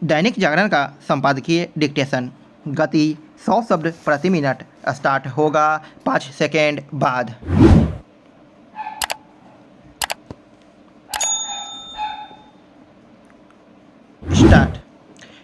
दैनिक जागरण का संपादकीय डिक्टेशन। गति 100 शब्द प्रति मिनट। स्टार्ट होगा 5 सेकेंड बाद। स्टार्ट।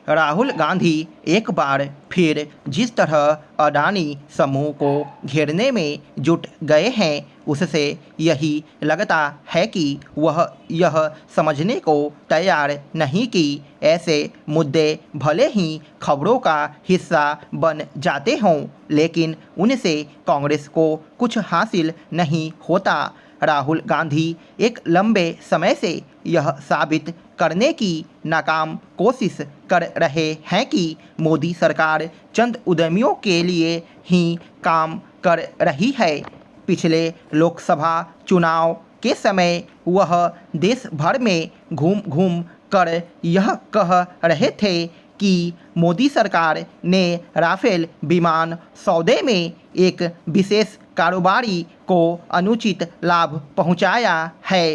राहुल गांधी एक बार फिर जिस तरह अडानी समूह को घेरने में जुट गए हैं, उससे यही लगता है कि वह यह समझने को तैयार नहीं कि ऐसे मुद्दे भले ही खबरों का हिस्सा बन जाते हों, लेकिन उनसे कांग्रेस को कुछ हासिल नहीं होता। राहुल गांधी एक लंबे समय से यह साबित करने की नाकाम कोशिश कर रहे हैं कि मोदी सरकार चंद उद्यमियों के लिए ही काम कर रही है। पिछले लोकसभा चुनाव के समय वह देश भर में घूम घूम कर यह कह रहे थे कि मोदी सरकार ने राफेल विमान सौदे में एक विशेष कारोबारी को अनुचित लाभ पहुंचाया है।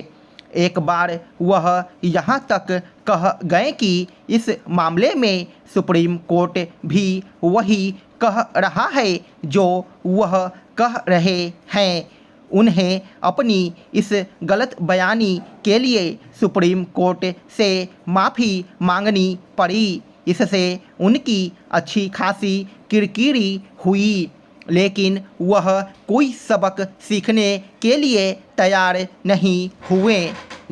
एक बार वह यहाँ तक कह गए कि इस मामले में सुप्रीम कोर्ट भी वही कह रहा है जो वह कह रहे हैं। उन्हें अपनी इस गलत बयानी के लिए सुप्रीम कोर्ट से माफ़ी मांगनी पड़ी। इससे उनकी अच्छी खासी किरकिरी हुई, लेकिन वह कोई सबक सीखने के लिए तैयार नहीं हुए।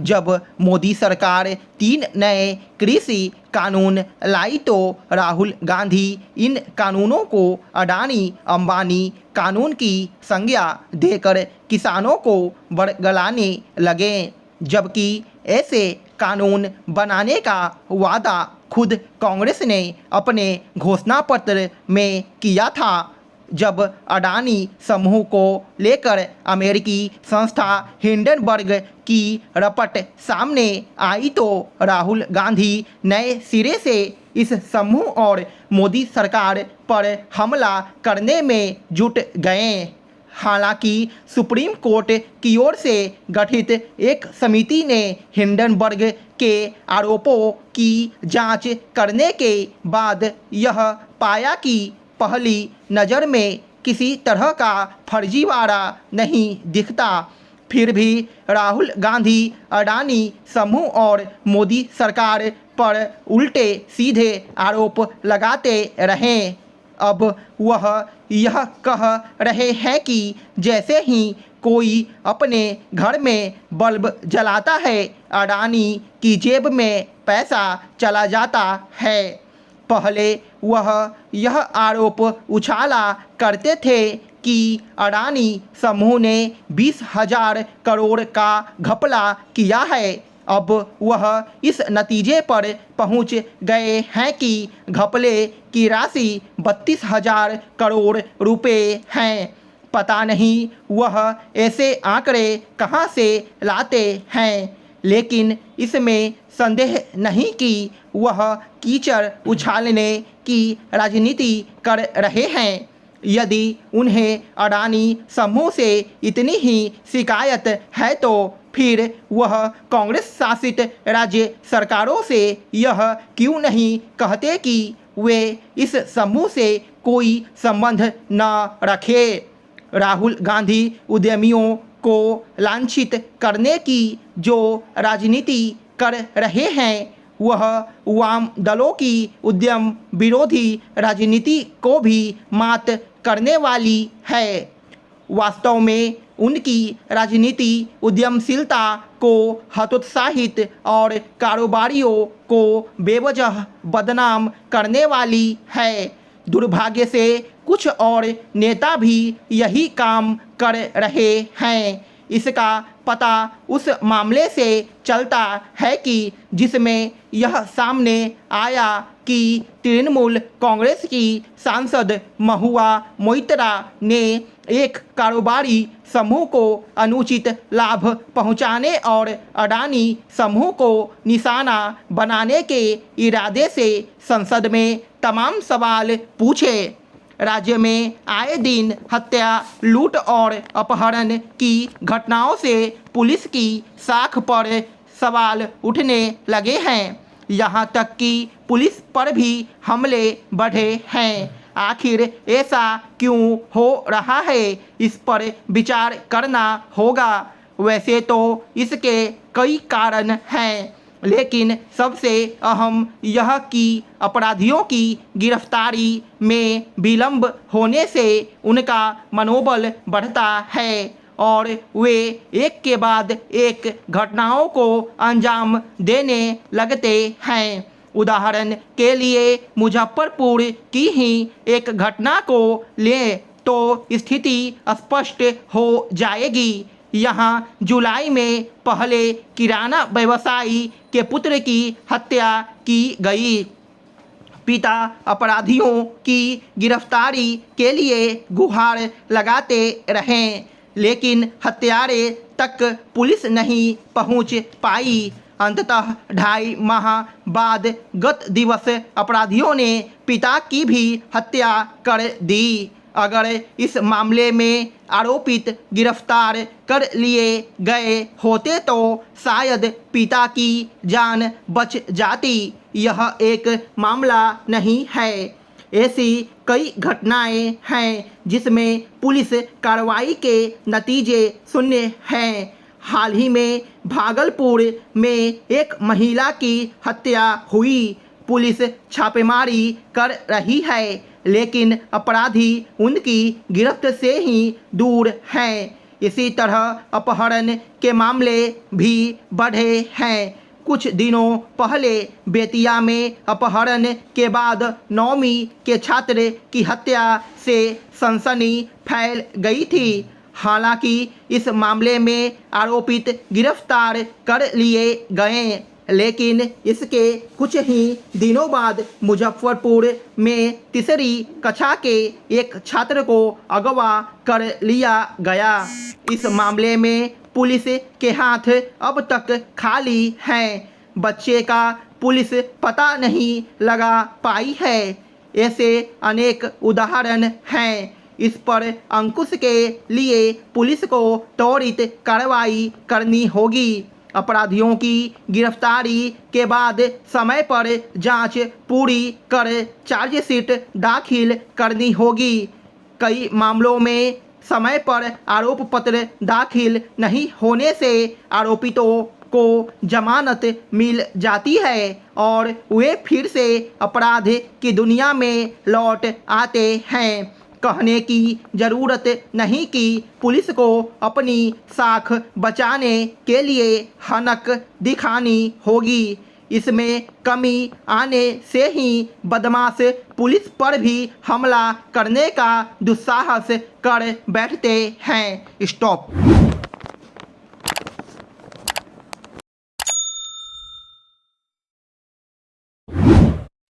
जब मोदी सरकार 3 नए कृषि कानून लाई तो राहुल गांधी इन कानूनों को अडानी अंबानी कानून की संज्ञा देकर किसानों को बरगलाने लगे, जबकि ऐसे कानून बनाने का वादा खुद कांग्रेस ने अपने घोषणा पत्र में किया था। जब अडानी समूह को लेकर अमेरिकी संस्था हिंडनबर्ग की रपट सामने आई तो राहुल गांधी नए सिरे से इस समूह और मोदी सरकार पर हमला करने में जुट गए। हालांकि सुप्रीम कोर्ट की ओर से गठित एक समिति ने हिंडनबर्ग के आरोपों की जांच करने के बाद यह पाया कि पहली नज़र में किसी तरह का फर्जीवाड़ा नहीं दिखता। फिर भी राहुल गांधी अडानी समूह और मोदी सरकार पर उल्टे सीधे आरोप लगाते रहे। अब वह यह कह रहे हैं कि जैसे ही कोई अपने घर में बल्ब जलाता है, अडानी की जेब में पैसा चला जाता है। पहले वह यह आरोप उछाला करते थे कि अडानी समूह ने 20,000 करोड़ का घपला किया है। अब वह इस नतीजे पर पहुंच गए हैं कि घपले की राशि 32,000 करोड़ रुपए हैं। पता नहीं वह ऐसे आंकड़े कहां से लाते हैं, लेकिन इसमें संदेह नहीं कि वह कीचड़ उछालने की राजनीति कर रहे हैं। यदि उन्हें अडानी समूह से इतनी ही शिकायत है तो फिर वह कांग्रेस शासित राज्य सरकारों से यह क्यों नहीं कहते कि वे इस समूह से कोई संबंध न रखें। राहुल गांधी उद्यमियों को लांछित करने की जो राजनीति कर रहे हैं, वह वाम दलों की उद्यम विरोधी राजनीति को भी मात करने वाली है। वास्तव में उनकी राजनीति उद्यमशीलता को हतोत्साहित और कारोबारियों को बेवजह बदनाम करने वाली है। दुर्भाग्य से कुछ और नेता भी यही काम कर रहे हैं। इसका पता उस मामले से चलता है कि जिसमें यह सामने आया कि तृणमूल कांग्रेस की सांसद महुआ मोइत्रा ने एक कारोबारी समूह को अनुचित लाभ पहुंचाने और अडानी समूह को निशाना बनाने के इरादे से संसद में तमाम सवाल पूछे। राज्य में आए दिन हत्या, लूट और अपहरण की घटनाओं से पुलिस की साख पर सवाल उठने लगे हैं। यहाँ तक कि पुलिस पर भी हमले बढ़े हैं। आखिर ऐसा क्यों हो रहा है, इस पर विचार करना होगा। वैसे तो इसके कई कारण हैं, लेकिन सबसे अहम यह कि अपराधियों की गिरफ्तारी में विलंब होने से उनका मनोबल बढ़ता है और वे एक के बाद एक घटनाओं को अंजाम देने लगते हैं। उदाहरण के लिए मुजफ्फरपुर की ही एक घटना को लें तो स्थिति स्पष्ट हो जाएगी। यहाँ जुलाई में पहले किराना व्यवसायी के पुत्र की हत्या की गई। पिता अपराधियों की गिरफ्तारी के लिए गुहार लगाते रहे, लेकिन हत्यारे तक पुलिस नहीं पहुंच पाई। अंततः 2.5 माह बाद गत दिवस अपराधियों ने पिता की भी हत्या कर दी। अगर इस मामले में आरोपित गिरफ्तार कर लिए गए होते तो शायद पिता की जान बच जाती। यह एक मामला नहीं है, ऐसी कई घटनाएं हैं जिसमें पुलिस कार्रवाई के नतीजे शून्य हैं। हाल ही में भागलपुर में एक महिला की हत्या हुई। पुलिस छापेमारी कर रही है, लेकिन अपराधी उनकी गिरफ्त से ही दूर हैं। इसी तरह अपहरण के मामले भी बढ़े हैं। कुछ दिनों पहले बेतिया में अपहरण के बाद 9वीं के छात्र की हत्या से सनसनी फैल गई थी। हालांकि इस मामले में आरोपित गिरफ्तार कर लिए गए, लेकिन इसके कुछ ही दिनों बाद मुजफ्फरपुर में तीसरी कक्षा के एक छात्र को अगवा कर लिया गया। इस मामले में पुलिस के हाथ अब तक खाली हैं। बच्चे का पुलिस पता नहीं लगा पाई है। ऐसे अनेक उदाहरण हैं। इस पर अंकुश के लिए पुलिस को त्वरित कार्रवाई करनी होगी। अपराधियों की गिरफ्तारी के बाद समय पर जांच पूरी कर चार्जशीट दाखिल करनी होगी। कई मामलों में समय पर आरोप पत्र दाखिल नहीं होने से आरोपितों को जमानत मिल जाती है और वे फिर से अपराध की दुनिया में लौट आते हैं। कहने की ज़रूरत नहीं कि पुलिस को अपनी साख बचाने के लिए हनक दिखानी होगी। इसमें कमी आने से ही बदमाश पुलिस पर भी हमला करने का दुस्साहस कर बैठते हैं। स्टॉप।